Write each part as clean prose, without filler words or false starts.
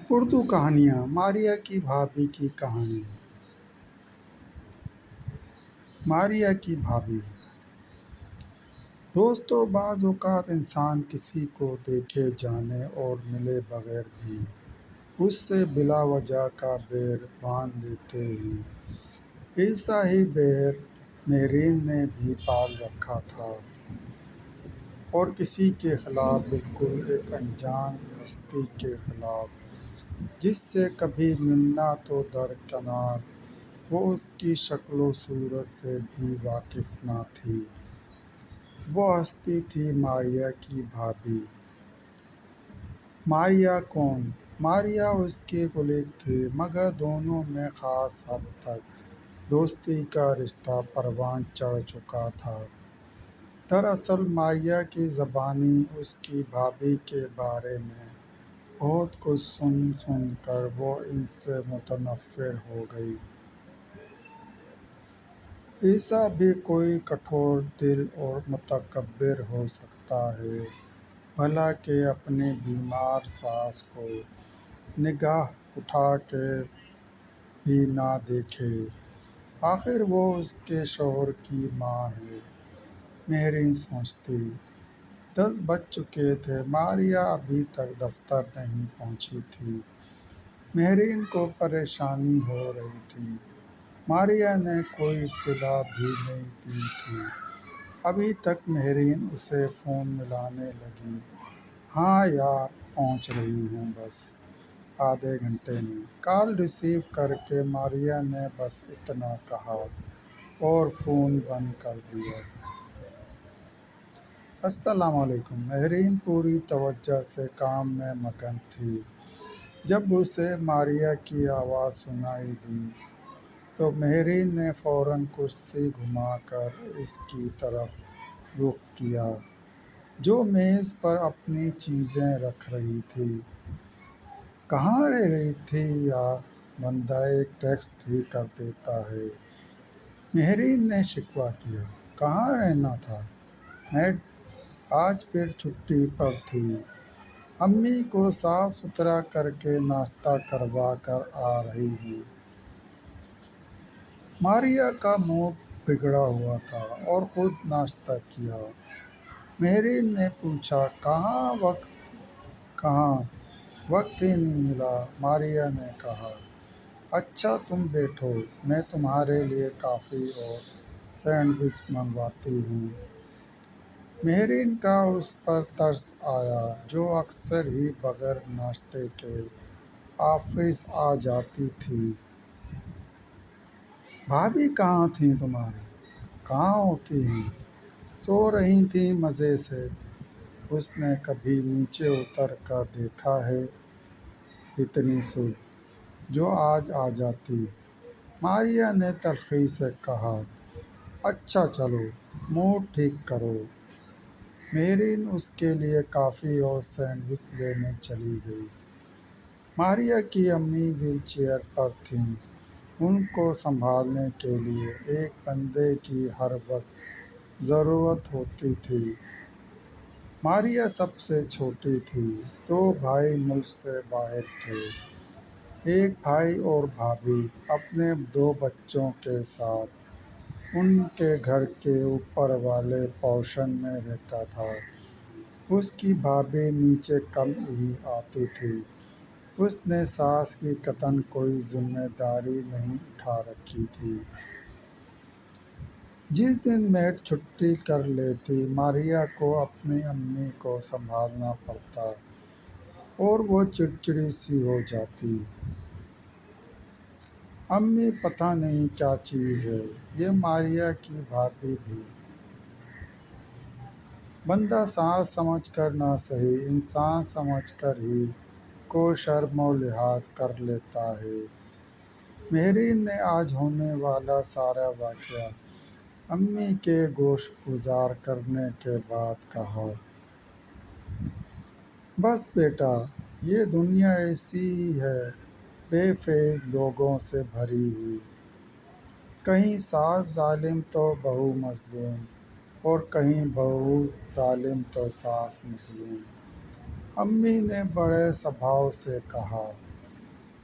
اردو کہانیاں ماریا کی بھابھی کی کہانی۔ ماریا کی بھابھی۔ دوستو، بعض اوقات انسان کسی کو دیکھے جانے اور ملے بغیر بھی اس سے بلا وجہ کا بیر باندھ لیتے ہیں۔ ایسا ہی بیر مہرین نے بھی پال رکھا تھا، اور کسی کے خلاف، بالکل ایک انجان ہستی کے خلاف جس سے کبھی ملنا تو درکنار، وہ اس کی شکل و صورت سے بھی واقف نہ تھی۔ وہ ہستی تھی ماریا کی بھابھی۔ ماریا کون؟ ماریا اس کی کلیگ تھی، مگر دونوں میں خاص حد تک دوستی کا رشتہ پروان چڑھ چکا تھا۔ دراصل ماریا کی زبانی اس کی بھابھی کے بارے میں بہت کچھ سن سن کر وہ ان سے متنفر ہو گئی۔ ایسا بھی کوئی کٹھور دل اور متکبر ہو سکتا ہے بھلا کہ اپنی بیمار ساس کو نگاہ اٹھا کے بھی نہ دیکھے؟ آخر وہ اس کے شوہر کی ماں ہے، مہرین سوچتی۔ 10 بج چکے تھے، ماریا ابھی تک دفتر نہیں پہنچی تھی۔ مہرین کو پریشانی ہو رہی تھی۔ ماریا نے کوئی اطلاع بھی نہیں دی تھی۔ ابھی تک مہرین اسے فون ملانے لگی۔ ہاں یار، پہنچ رہی ہوں، بس آدھے گھنٹے میں۔ کال ریسیو کر کے ماریا نے بس اتنا کہا اور فون بند کر دیا۔ السلام علیکم۔ مہرین پوری توجہ سے کام میں مگن تھی۔ جب اسے ماریا کی آواز سنائی دی تو مہرین نے فوراً کرسی گھما کر اس کی طرف رخ کیا، جو میز پر اپنی چیزیں رکھ رہی تھی۔ کہاں رہ گئی تھی یار، بندہ ایک ٹیکسٹ ہی کر دیتا ہے۔ مہرین نے شکوہ کیا۔ کہاں رہنا تھا، میں آج پھر چھٹی پر تھی۔ امی کو صاف ستھرا کر کے ناشتہ کروا کر آ رہی ہوں۔ ماریا کا موڈ بگڑا ہوا تھا اور خود ناشتہ کیا۔ مہرین نے پوچھا، کہاں وقت ہی نہیں ملا، ماریا نے کہا۔ اچھا تم بیٹھو، میں تمہارے لیے کافی اور سینڈوچ منگواتی ہوں۔ مہرین کا اس پر ترس آیا جو اکثر ہی بغیر ناشتے کے آفس آ جاتی تھی۔ بھابھی کہاں تھیں تمہاری؟ کہاں ہوتی ہیں؟ سو رہی تھیں مزے سے۔ اس نے کبھی نیچے اتر کر دیکھا ہے اتنی صبح جو آج آ جاتی؟ ماریا نے تلخی سے کہا۔ اچھا چلو، موڈ ٹھیک کرو۔ مہرین اس کے لیے کافی اور سینڈوچ لینے چلی گئی۔ ماریا کی امی وہیل چیئر پر تھیں۔ ان کو سنبھالنے کے لیے ایک بندے کی ہر وقت ضرورت ہوتی تھی۔ ماریا سب سے چھوٹی تھی۔ 2 بھائی ملک سے باہر تھے۔ ایک بھائی اور بھابھی اپنے 2 بچوں کے ساتھ ان کے گھر کے اوپر والے پورشن میں رہتا تھا۔ اس کی بھابھی نیچے کم ہی آتی تھی۔ اس نے ساس کی قطعاً کوئی ذمہ داری نہیں اٹھا رکھی تھی۔ جس دن میڈ چھٹی کر لیتی، ماریا کو اپنی امی کو سنبھالنا پڑتا اور وہ چڑچڑی سی ہو جاتی۔ امی پتہ نہیں کیا چیز ہے یہ ماریا کی بھابھی بھی۔ بندہ ساس سمجھ کر نہ سہی، انسان سمجھ کر ہی کو شرم و لحاظ کر لیتا ہے۔ مہرین نے آج ہونے والا سارا واقعہ امی کے گوش گزار کرنے کے بعد کہا۔ بس بیٹا، یہ دنیا ایسی ہی ہے، بے فیض لوگوں سے بھری ہوئی۔ کہیں ساس ظالم تو بہو مظلوم، اور کہیں بہو ظالم تو ساس مظلوم۔ امی نے بڑے سبھاؤ سے کہا۔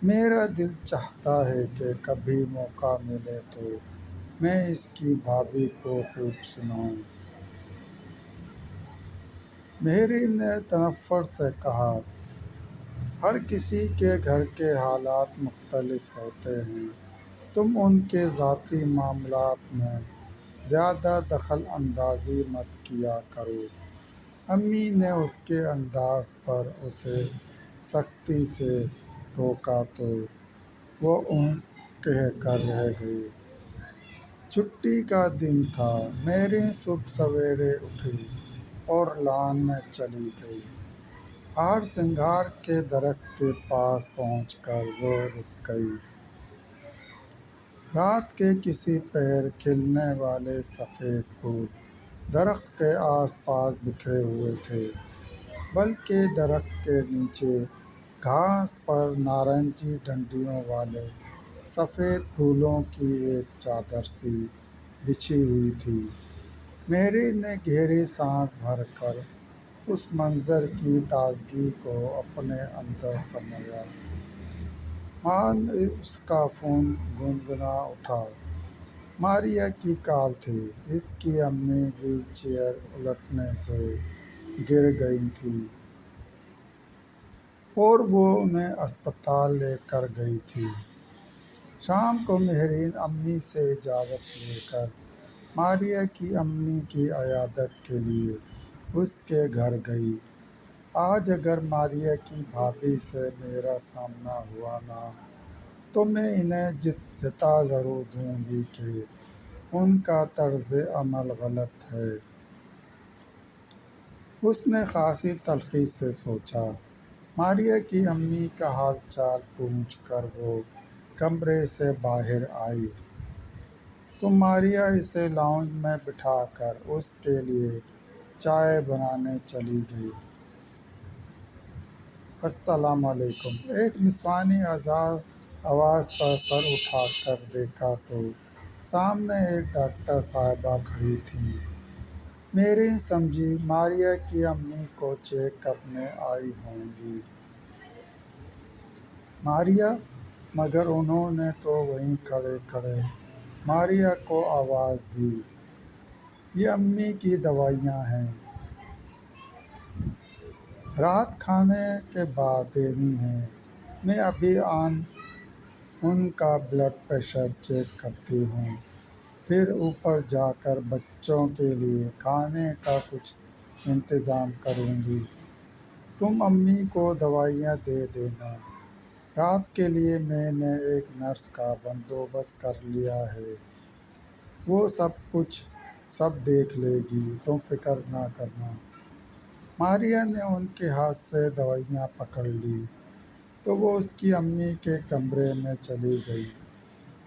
میرا دل چاہتا ہے کہ کبھی موقع ملے تو میں اس کی بھابھی کو خوب سناؤں۔ مہری نے تنفر سے کہا، ہر کسی کے گھر کے حالات مختلف ہوتے ہیں، تم ان کے ذاتی معاملات میں زیادہ دخل اندازی مت کیا کرو۔ امی نے اس کے انداز پر اسے سختی سے ٹوکا تو وہ اونھ کہہ کر رہ گئی۔ چھٹی کا دن تھا۔ مہری صبح سویرے اٹھی اور لان میں چلی گئی۔ ہار سنگھار کے درخت کے پاس پہنچ کر وہ رک گئی۔ رات کے کسی پہر کھلنے والے سفید پھول درخت کے آس پاس بکھرے ہوئے تھے، بلکہ درخت کے نیچے گھاس پر نارنجی ڈنڈیوں والے سفید پھولوں کی ایک چادر سی بچھی ہوئی تھی۔ مہری نے گہری سانس بھر کر اس منظر کی تازگی کو اپنے اندر سمویا۔ ماں نے اس کا فون گنگنا اٹھا۔ ماریا کی کال تھی۔ اس کی امی وہیل چیئر الٹنے سے گر گئی تھیں اور وہ انہیں اسپتال لے کر گئی تھی۔ شام کو مہرین امی سے اجازت لے کر ماریا کی امی کی عیادت کے لیے اس کے گھر گئی۔ آج اگر ماریا کی بھابھی سے میرا سامنا ہوا نا تو میں انہیں جتا ضرور دوں گی کہ ان کا طرز عمل غلط ہے۔ اس نے خاصی تلخی سے سوچا۔ ماریا کی امی کا حال چال پوچھ کر وہ کمرے سے باہر آئی تو ماریا اسے لاؤنج میں بٹھا کر اس کے لیے چائے بنانے چلی گئی۔ السلام علیکم۔ ایک نسوانی آواز پر سر اٹھا کر دیکھا تو سامنے ایک ڈاکٹر صاحبہ کھڑی تھیں۔ مہرین سمجھی ماریا کی امی کو چیک کرنے آئی ہوں گی۔ ماریا، مگر انہوں نے تو وہیں کھڑے کھڑے ماریا کو آواز دی، یہ امی کی دوائیاں ہیں، رات کھانے کے بعد دینی ہیں۔ میں ابھی ان کا بلڈ پریشر چیک کرتی ہوں، پھر اوپر جا کر بچوں کے لیے کھانے کا کچھ انتظام کروں گی۔ تم امی کو دوائیاں دے دینا۔ رات کے لیے میں نے ایک نرس کا بندوبست کر لیا ہے، وہ سب دیکھ لے گی، تم فکر نہ کرنا۔ ماریا نے ان کے ہاتھ سے دوائیاں پکڑ لیں تو وہ اس کی امی کے کمرے میں چلی گئی۔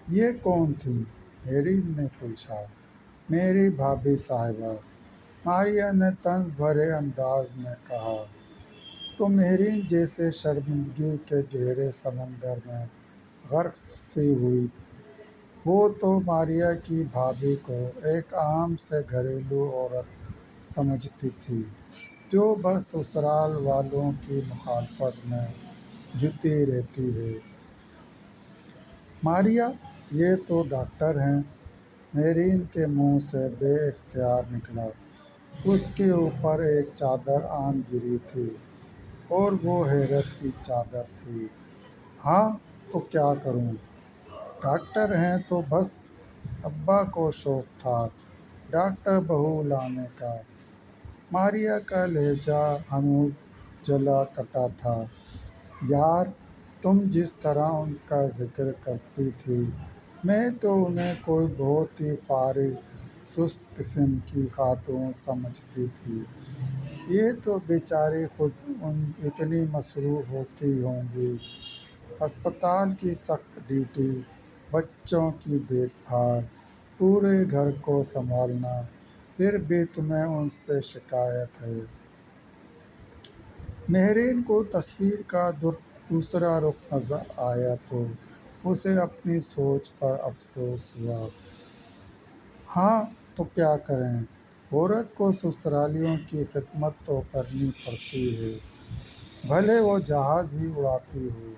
یہ کون تھیں؟ مہرین نے پوچھا۔ میری بھابھی صاحبہ، ماریا نے طنز بھرے انداز میں کہا تو مہرین جیسے شرمندگی کے گہرے سمندر میں غرق سی ہوئی۔ وہ تو ماریا کی بھابھی کو ایک عام سے گھریلو عورت سمجھتی تھی جو بس سسرال والوں کی مخالفت میں جتی رہتی ہے۔ ماریا، یہ تو ڈاکٹر ہیں۔ مہرین کے منہ سے بے اختیار نکلا۔ اس کے اوپر ایک چادر آن گری تھی اور وہ حیرت کی چادر تھی۔ ہاں تو کیا کروں؟ ڈاکٹر ہیں تو بس۔ ابا کو شوق تھا ڈاکٹر بہو لانے کا۔ ماریا کا لہجہ ہنوز جلا کٹا تھا۔ یار، تم جس طرح ان کا ذکر کرتی تھی میں تو انہیں کوئی بہت ہی فارغ سست قسم کی خاتون سمجھتی تھی۔ یہ تو بیچاری خود اتنی مصروف ہوتی ہوں گی، اسپتال کی سخت ڈیوٹی، بچوں کی دیکھ بھال، پورے گھر کو سنبھالنا، پھر بھی تمہیں ان سے شکایت ہے۔ مہرین کو تصویر کا دوسرا رخ نظر آیا تو اسے اپنی سوچ پر افسوس ہوا۔ ہاں تو کیا کریں، عورت کو سسرالیوں کی خدمت تو کرنی پڑتی ہے، بھلے وہ جہاز ہی اڑاتی ہو۔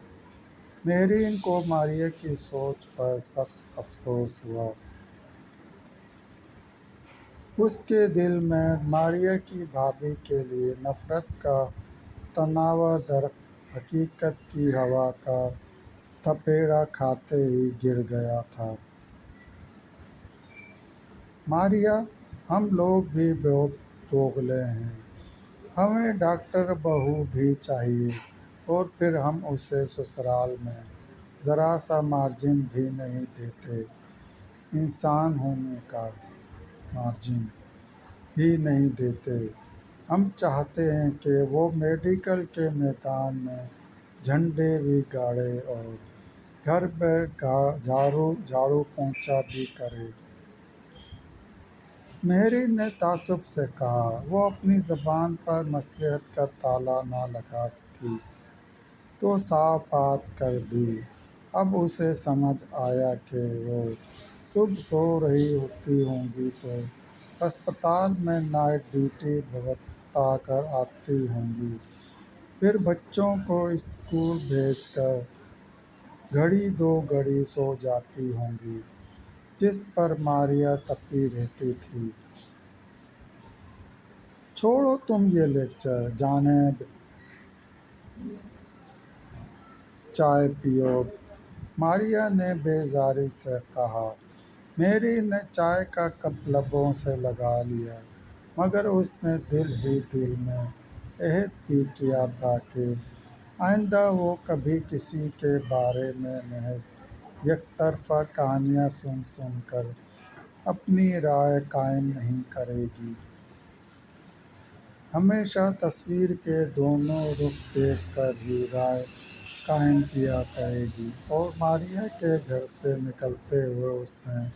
مہرین کو ماریہ کی سوچ پر سخت افسوس ہوا۔ اس کے دل میں ماریہ کی بھابھی کے لیے نفرت کا تناور در حقیقت کی ہوا کا تھپیڑا کھاتے ہی گر گیا تھا۔ ماریہ، ہم لوگ بھی بہت دوگلے ہیں۔ ہمیں ڈاکٹر بہو بھی چاہیے اور پھر ہم اسے سسرال میں ذرا سا مارجن بھی نہیں دیتے، انسان ہونے کا مارجن بھی نہیں دیتے۔ ہم چاہتے ہیں کہ وہ میڈیکل کے میدان میں جھنڈے بھی گاڑے اور گھر پہ جھاڑو پونچھا بھی کرے۔ مہرین نے تعصب سے کہا۔ وہ اپنی زبان پر مصلحت کا تالا نہ لگا سکی تو صاف بات کر دی۔ اب اسے سمجھ آیا کہ وہ صبح سو رہی ہوتی ہوں گی تو اسپتال میں نائٹ ڈیوٹی بتا کر آتی ہوں گی، پھر بچوں کو اسکول بھیج کر گھڑی دو گھڑی سو جاتی ہوں گی، جس پر ماریہ تپی رہتی تھی۔ چھوڑو تم یہ لیکچر، جانب چائے پیو، ماریہ نے بیزاری سے کہا۔ مہرین نے چائے کا کپ لبوں سے لگا لیا، مگر اس نے دل ہی دل میں عہد بھی کیا تھا کہ آئندہ وہ کبھی کسی کے بارے میں محض یک طرفہ کہانیاں سن کر اپنی رائے قائم نہیں کرے گی۔ ہمیشہ تصویر کے دونوں رخ دیکھ کر ہی رائے قائم کیا کرے گی۔ اور ماریہ کے گھر سے نکلتے ہوئے اس نے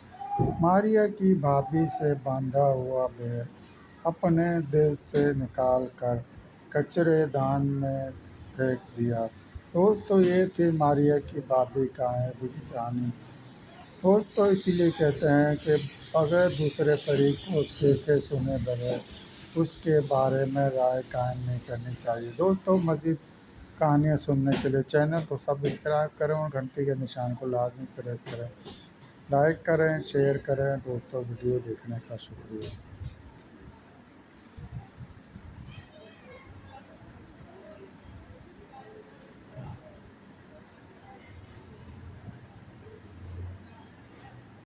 ماریہ کی بھابھی سے باندھا ہوا بیگ اپنے دل سے نکال کر کچرے دان میں پھینک دیا۔ دوستو، یہ تھی ماریہ کی بھابھی کی کہانی۔ دوستو، اسی لیے کہتے ہیں کہ بغیر دوسرے فریق کو دیکھے سنے بغیر اس کے بارے میں رائے قائم نہیں کرنی چاہیے۔ دوستو، مزید کہانیاں سننے کے لیے چینل کو سبسکرائب کریں اور گھنٹی کے نشان کو لازمی پریس کریں۔ لائک کریں، شیئر کریں۔ دوستو، ویڈیو دیکھنے کا شکریہ۔